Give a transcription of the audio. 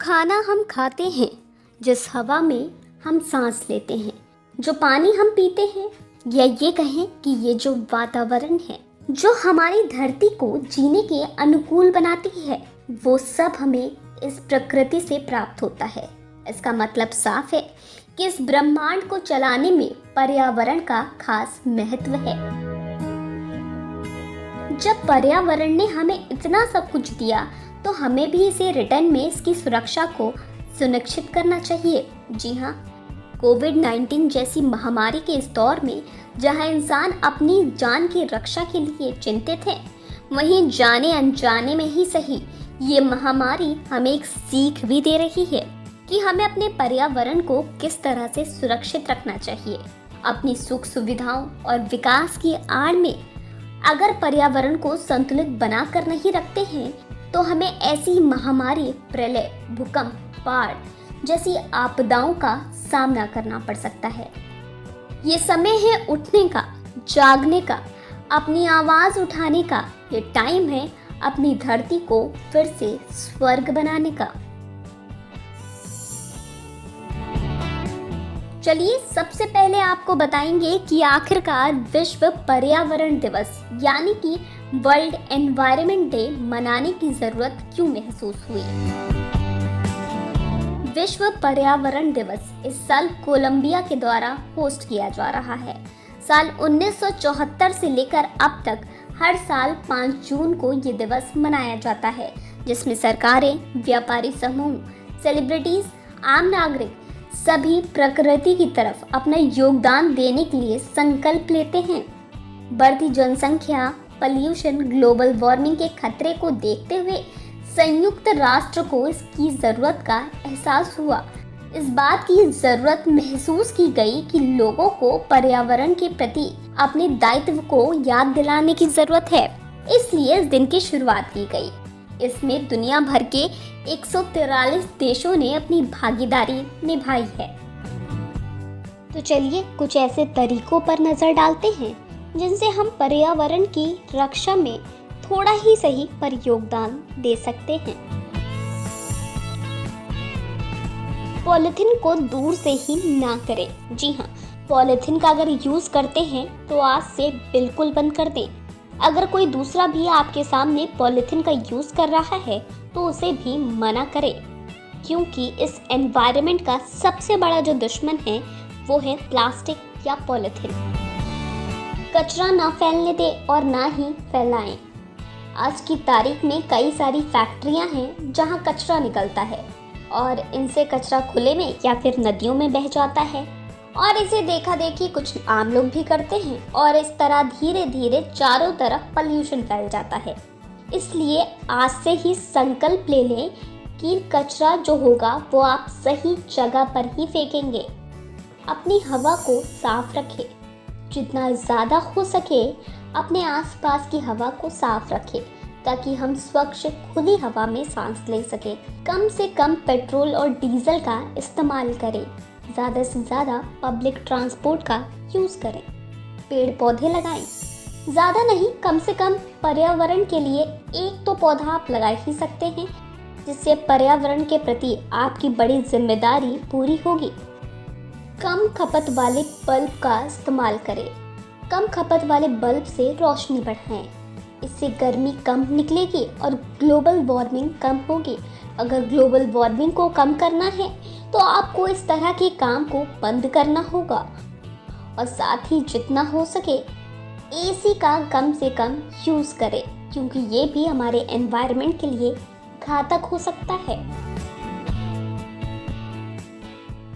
खाना हम खाते हैं, जिस हवा में हम सांस लेते हैं, जो पानी हम पीते हैं, या ये कहें कि ये जो वातावरण है जो हमारी धरती को जीने के अनुकूल बनाती है, वो सब हमें इस प्रकृति से प्राप्त होता है। इसका मतलब साफ है कि इस ब्रह्मांड को चलाने में पर्यावरण का खास महत्व है। जब पर्यावरण ने हमें इतना सब कुछ दिया तो हमें भी इसे रिटर्न में इसकी सुरक्षा को सुनिश्चित करना चाहिए। जी हाँ, कोविड-19 जैसी महामारी के इस दौर में जहां इंसान अपनी जान की रक्षा के लिए चिंतित है, वहीं जाने अनजाने में ही सही ये महामारी हमें एक सीख भी दे रही है कि हमें अपने पर्यावरण को किस तरह से सुरक्षित रखना चाहिए। अपनी सुख सुविधाओं और विकास की आड़ में अगर पर्यावरण को संतुलित बनाकर नहीं रखते हैं तो हमें ऐसी महामारी, प्रलय, भूकंप, बाढ़ जैसी आपदाओं का सामना करना पड़ सकता है। ये समय है उठने का, जागने का, अपनी आवाज उठाने का। ये टाइम है अपनी धरती को फिर से स्वर्ग बनाने का। चलिए सबसे पहले आपको बताएंगे कि आखिरकार विश्व पर्यावरण दिवस यानी कि वर्ल्ड एनवायरनमेंट डे मनाने की जरूरत क्यों महसूस हुई। विश्व पर्यावरण दिवस इस साल कोलंबिया के द्वारा होस्ट किया जा रहा है। साल 1974 से लेकर अब तक हर साल 5 जून को ये दिवस मनाया जाता है, जिसमें सरकारें, व्यापारी समूह, सेलिब्रिटीज, आम नागरिक सभी प्रकृति की तरफ अपना योगदान देने के लिए संकल्प लेते हैं। बढ़ती जनसंख्या, पॉल्यूशन, ग्लोबल वार्मिंग के खतरे को देखते हुए संयुक्त राष्ट्र को इसकी ज़रूरत का एहसास हुआ। इस बात की ज़रूरत महसूस की गई कि लोगों को पर्यावरण के प्रति अपने दायित्व को याद दिलाने की ज़रूरत है। इसलिए इस दिन की शुरुआत की गई। इसमें दुनिया भर के 143 देशों ने अपनी भागीदारी निभाई है। तो चलिए कुछ ऐसे तरीकों पर नज़र डालते हैं जिनसे हम पर्यावरण की रक्षा में थोड़ा ही सही पर योगदान दे सकते हैं। पॉलिथीन को दूर से ही ना करें। जी हाँ, पॉलिथीन का अगर यूज़ करते हैं तो आज से बिल्कुल बंद कर दें। अगर कोई दूसरा भी आपके सामने पॉलिथीन का यूज़ कर रहा है तो उसे भी मना करें, क्योंकि इस एनवायरनमेंट का सबसे बड़ा जो दुश्मन है वो है प्लास्टिक या पॉलिथीन। कचरा ना फैलने दें और ना ही फैलाएं। आज की तारीख में कई सारी फैक्ट्रियां हैं जहां कचरा निकलता है और इनसे कचरा खुले में या फिर नदियों में बह जाता है और इसे देखा देखी कुछ आम लोग भी करते हैं और इस तरह धीरे धीरे चारों तरफ पॉल्यूशन फैल जाता है। इसलिए आज से ही संकल्प ले लें कि कचरा जो होगा वो आप सही जगह पर ही फेंकेंगे। अपनी हवा को साफ रखें। जितना ज़्यादा हो सके अपने आसपास की हवा को साफ रखें ताकि हम स्वच्छ खुली हवा में सांस ले सकें। कम से कम पेट्रोल और डीजल का इस्तेमाल करें। ज़्यादा से ज़्यादा पब्लिक ट्रांसपोर्ट का यूज़ करें। पेड़ पौधे लगाएं। ज़्यादा नहीं, कम से कम पर्यावरण के लिए एक तो पौधा आप लगा ही सकते हैं, जिससे पर्यावरण के प्रति आपकी बड़ी जिम्मेदारी पूरी होगी। कम खपत वाले बल्ब का इस्तेमाल करें। कम खपत वाले बल्ब से रोशनी बढ़ाएं। इससे गर्मी कम निकलेगी और ग्लोबल वार्मिंग कम होगी। अगर ग्लोबल वार्मिंग को कम करना है तो आपको इस तरह के काम को बंद करना होगा और साथ ही जितना हो सके एसी का कम से कम यूज़ करें, क्योंकि ये भी हमारे एनवायरनमेंट के लिए घातक हो सकता है।